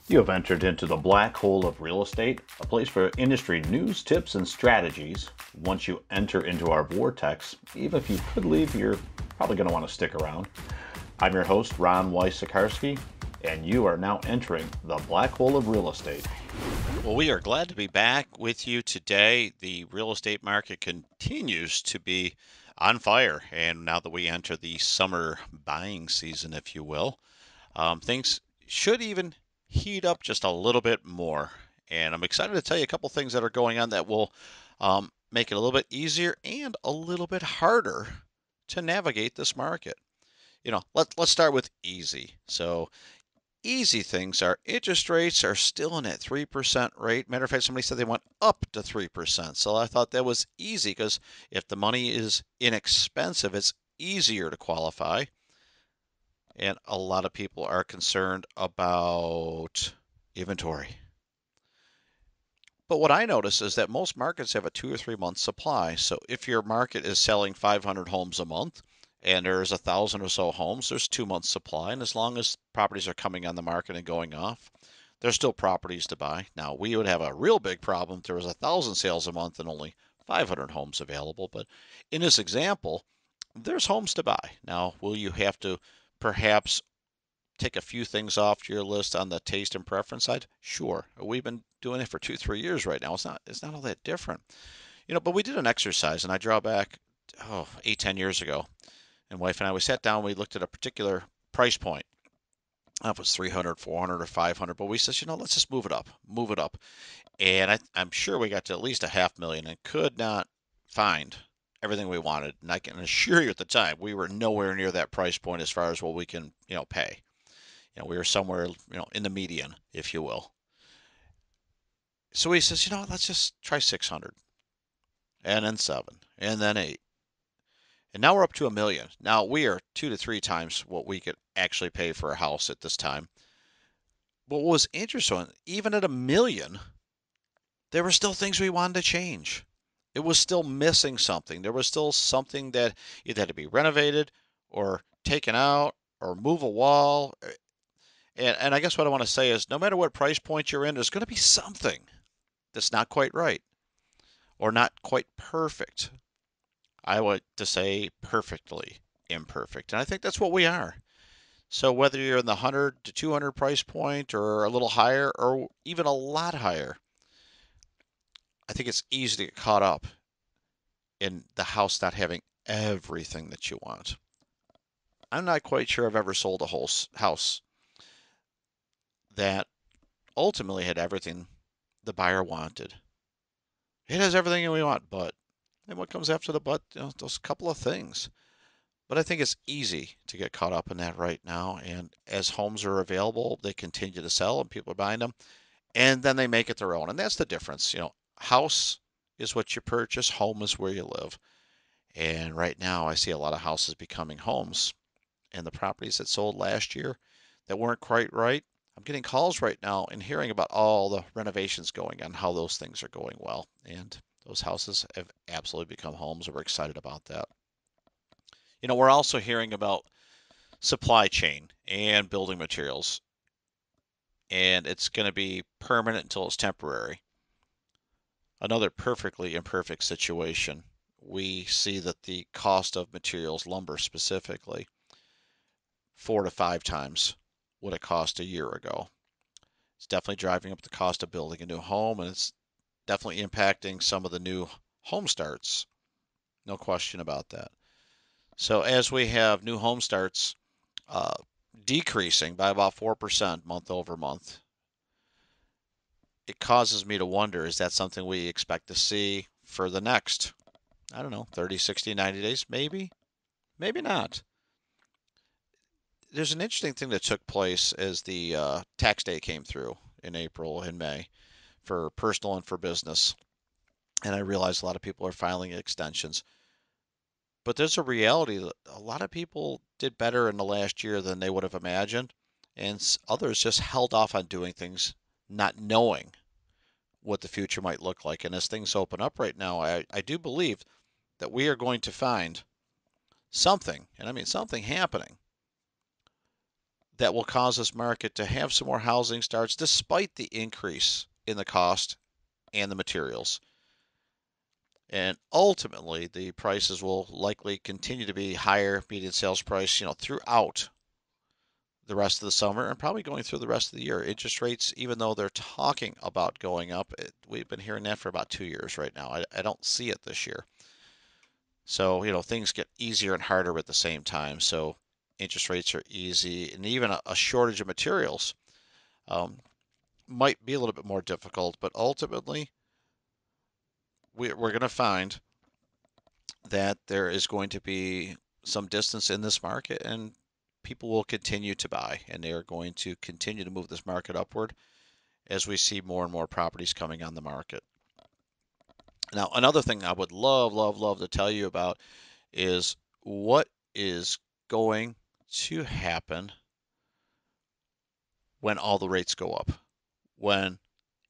You have entered into the black hole of real estate, a place for industry news, tips, and strategies. Once you enter into our vortex, even if you could leave, you're probably going to want to stick around. I'm your host, Ron Weiss-Sikarski, and you are now entering the black hole of real estate. Well, we are glad to be back with you today. The real estate market continues to be on fire, and now that we enter the summer buying season, if you will, things should even heat up just a little bit more. And I'm excited to tell you a couple things that are going on that will make it a little bit easier and a little bit harder to navigate this market. Let's start with easy. So easy things are interest rates are still in that 3% rate. Matter of fact, somebody said they went up to 3%. So I thought that was easy because if the money is inexpensive, it's easier to qualify. And a lot of people are concerned about inventory. But what I notice is that most markets have a 2 or 3 month supply. So if your market is selling 500 homes a month and there's 1,000 or so homes, there's 2 months supply. And as long as properties are coming on the market and going off, there's still properties to buy. Now, we would have a real big problem if there was 1,000 sales a month and only 500 homes available. But in this example, there's homes to buy. Now, will you have to perhaps take a few things off your list on the taste and preference side? Sure. We've been doing it for 2, 3 years right now. It's not all that different. But we did an exercise and I draw back 8, 10 years ago. And wife and I, we sat down, we looked at a particular price point. That was 300, 400, or 500. But we said, let's just move it up, move it up. And I'm sure we got to at least a half million and could not find everything we wanted. And I can assure you at the time, we were nowhere near that price point as far as what we can, pay. We were somewhere, in the median, if you will. So he says, let's just try 600 and then seven and then eight. And now we're up to a million. Now we are 2 to 3 times what we could actually pay for a house at this time. But what was interesting, even at a million, there were still things we wanted to change. It was still missing something. There was still something that either had to be renovated or taken out or move a wall. And I guess what I want to say is no matter what price point you're in, there's going to be something that's not quite right or not quite perfect. I want to say perfectly imperfect. And I think that's what we are. So whether you're in the 100 to 200 price point or a little higher or even a lot higher, I think it's easy to get caught up in the house not having everything that you want. I'm not quite sure I've ever sold a whole house that ultimately had everything the buyer wanted. It has everything we want, but and what comes after the but? Those couple of things. But I think it's easy to get caught up in that right now. And as homes are available, they continue to sell and people are buying them, and then they make it their own. And that's the difference. House is what you purchase, home is where you live. And right now, I see a lot of houses becoming homes. And the properties that sold last year that weren't quite right, I'm getting calls right now and hearing about all the renovations going on, how those things are going well. And those houses have absolutely become homes, and we're excited about that. We're also hearing about supply chain and building materials, and it's going to be permanent until it's temporary. Another perfectly imperfect situation. We see that the cost of materials, lumber specifically, 4 to 5 times what it cost a year ago. It's definitely driving up the cost of building a new home, and it's definitely impacting some of the new home starts. No question about that. So as we have new home starts uh, decreasing by about 4% month over month, it causes me to wonder, is that something we expect to see for the next, I don't know, 30, 60, 90 days? Maybe, maybe not. There's an interesting thing that took place as the tax day came through in April and May for personal and for business. And I realize a lot of people are filing extensions. But there's a reality that a lot of people did better in the last year than they would have imagined, and others just held off on doing things, not knowing what the future might look like. And as things open up right now, I do believe that we are going to find something, and I mean something happening that will cause this market to have some more housing starts despite the increase in the cost and the materials. And ultimately, the prices will likely continue to be higher median sales price, throughout the rest of the summer and probably going through the rest of the year. Interest rates, even though they're talking about going up, we've been hearing that for about 2 years right now. I don't see it this year. So, things get easier and harder at the same time. So, interest rates are easy, and even a shortage of materials um, might be a little bit more difficult. But ultimately, we're going to find that there is going to be some distance in this market, and people will continue to buy, and they are going to continue to move this market upward as we see more and more properties coming on the market. Now, another thing I would love, love, love to tell you about is what is going to happen when all the rates go up, when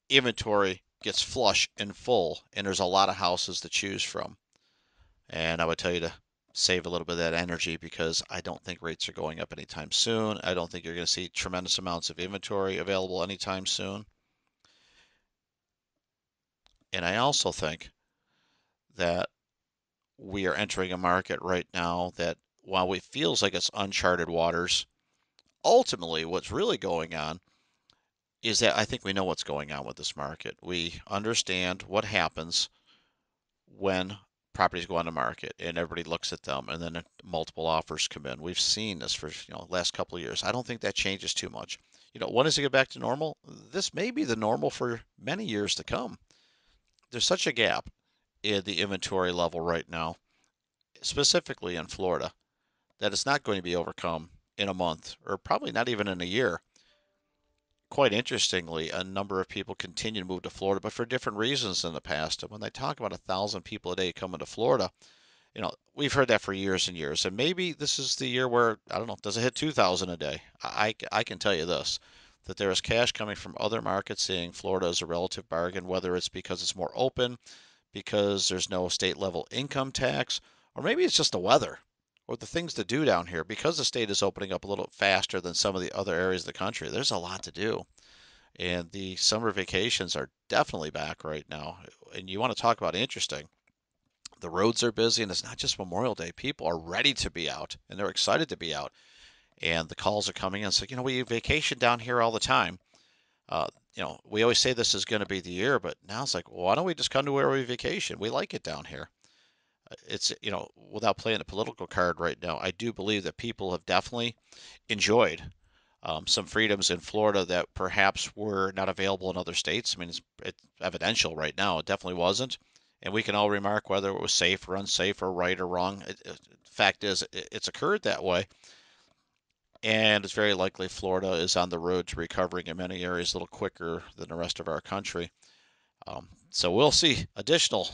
inventory gets flush and full, and there's a lot of houses to choose from. And I would tell you to save a little bit of that energy because I don't think rates are going up anytime soon. I don't think you're going to see tremendous amounts of inventory available anytime soon. And I also think that we are entering a market right now that, while it feels like it's uncharted waters, ultimately what's really going on is that I think we know what's going on with this market. We understand what happens when properties go on the market and everybody looks at them and then multiple offers come in. We've seen this for last couple of years. I don't think that changes too much. When does it get back to normal? This may be the normal for many years to come. There's such a gap in the inventory level right now, specifically in Florida, that it's not going to be overcome in a month or probably not even in a year. Quite interestingly, a number of people continue to move to Florida, but for different reasons than the past. And when they talk about 1,000 people a day coming to Florida, we've heard that for years and years. And maybe this is the year where, I don't know, does it hit 2,000 a day? I can tell you this, that there is cash coming from other markets seeing Florida as a relative bargain, whether it's because it's more open, because there's no state level income tax, or maybe it's just the weather or the things to do down here. Because the state is opening up a little faster than some of the other areas of the country, there's a lot to do. And the summer vacations are definitely back right now. And you want to talk about interesting. The roads are busy, and it's not just Memorial Day. People are ready to be out, and they're excited to be out. And the calls are coming in. So, we vacation down here all the time. We always say this is going to be the year, but now it's like, well, why don't we just come to where we vacation? We like it down here. It's, without playing the political card right now, I do believe that people have definitely enjoyed some freedoms in Florida that perhaps were not available in other states. I mean, it's evidential right now. It definitely wasn't. And we can all remark whether it was safe or unsafe or right or wrong. Fact is, it's occurred that way. And it's very likely Florida is on the road to recovering in many areas a little quicker than the rest of our country. So we'll see additional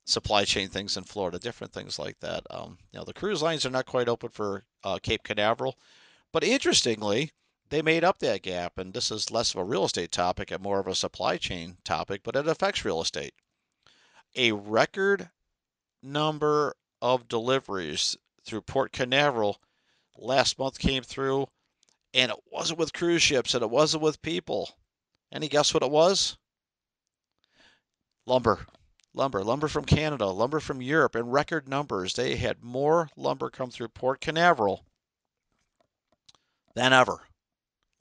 supply chain things in Florida, different things like that. The cruise lines are not quite open for Cape Canaveral, but interestingly, they made up that gap. And this is less of a real estate topic and more of a supply chain topic, but it affects real estate. A record number of deliveries through Port Canaveral last month came through, and it wasn't with cruise ships and it wasn't with people. Any guess what it was? Lumber. Lumber from Canada, lumber from Europe in record numbers. They had more lumber come through Port Canaveral than ever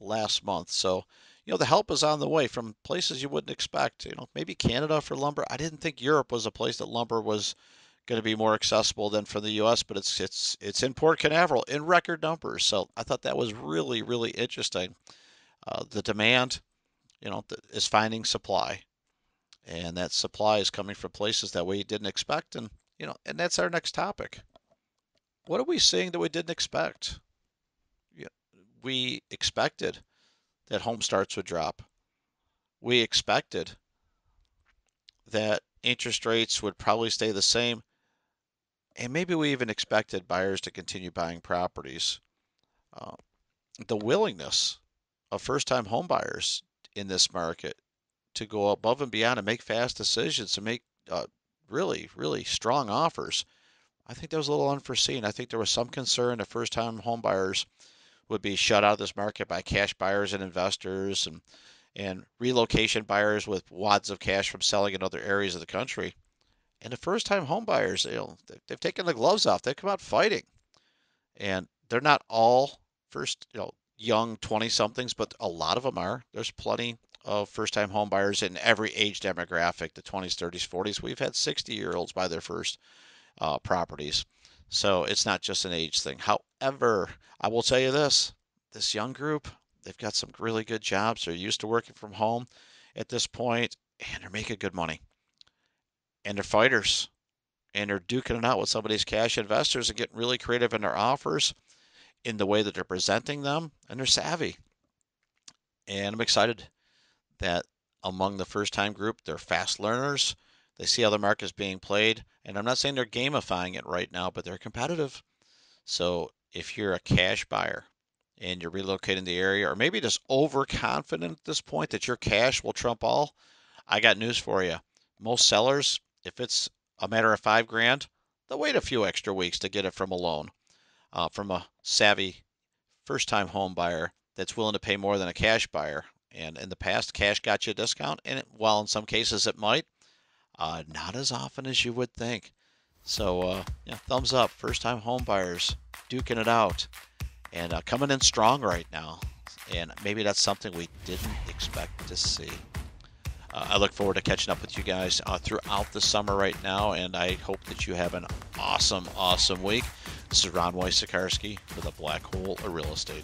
last month. So, the help is on the way from places you wouldn't expect. Maybe Canada for lumber. I didn't think Europe was a place that lumber was going to be more accessible than for the U.S., but it's in Port Canaveral in record numbers. So I thought that was really, really interesting. The demand, is finding supply, and that supply is coming from places that we didn't expect. And and that's our next topic. What are we seeing that we didn't expect? We expected that home starts would drop. We expected that interest rates would probably stay the same. And maybe we even expected buyers to continue buying properties. Uh, the willingness of first-time home buyers in this market to go above and beyond and make fast decisions and make really, really strong offers, I think that was a little unforeseen. I think there was some concern of first-time home buyers would be shut out of this market by cash buyers and investors and relocation buyers with wads of cash from selling in other areas of the country. And the first-time home buyers, they've taken the gloves off. They've come out fighting, and they're not all first, young 20-somethings, but a lot of them are. There's plenty of first-time home buyers in every age demographic, the 20s, 30s, 40s. We've had 60-year-olds buy their first properties. So it's not just an age thing. However, I will tell you this young group, they've got some really good jobs. They're used to working from home at this point, and they're making good money. And they're fighters, and they're duking it out with some of these cash investors and getting really creative in their offers, in the way that they're presenting them, and they're savvy. And I'm excited that among the first time group, they're fast learners. They see how the market is being played. And I'm not saying they're gamifying it right now, but they're competitive. So if you're a cash buyer and you're relocating the area, or maybe just overconfident at this point that your cash will trump all, I got news for you. Most sellers, if it's a matter of $5,000, they'll wait a few extra weeks to get it from a loan, from a savvy first-time home buyer that's willing to pay more than a cash buyer. And in the past, cash got you a discount, and while in some cases it might, not as often as you would think. So, yeah, thumbs up. First-time home buyers duking it out and coming in strong right now. And maybe that's something we didn't expect to see. I look forward to catching up with you guys throughout the summer right now, and I hope that you have an awesome, awesome week. This is Ron Wojciechowski for the Black Hole of Real Estate.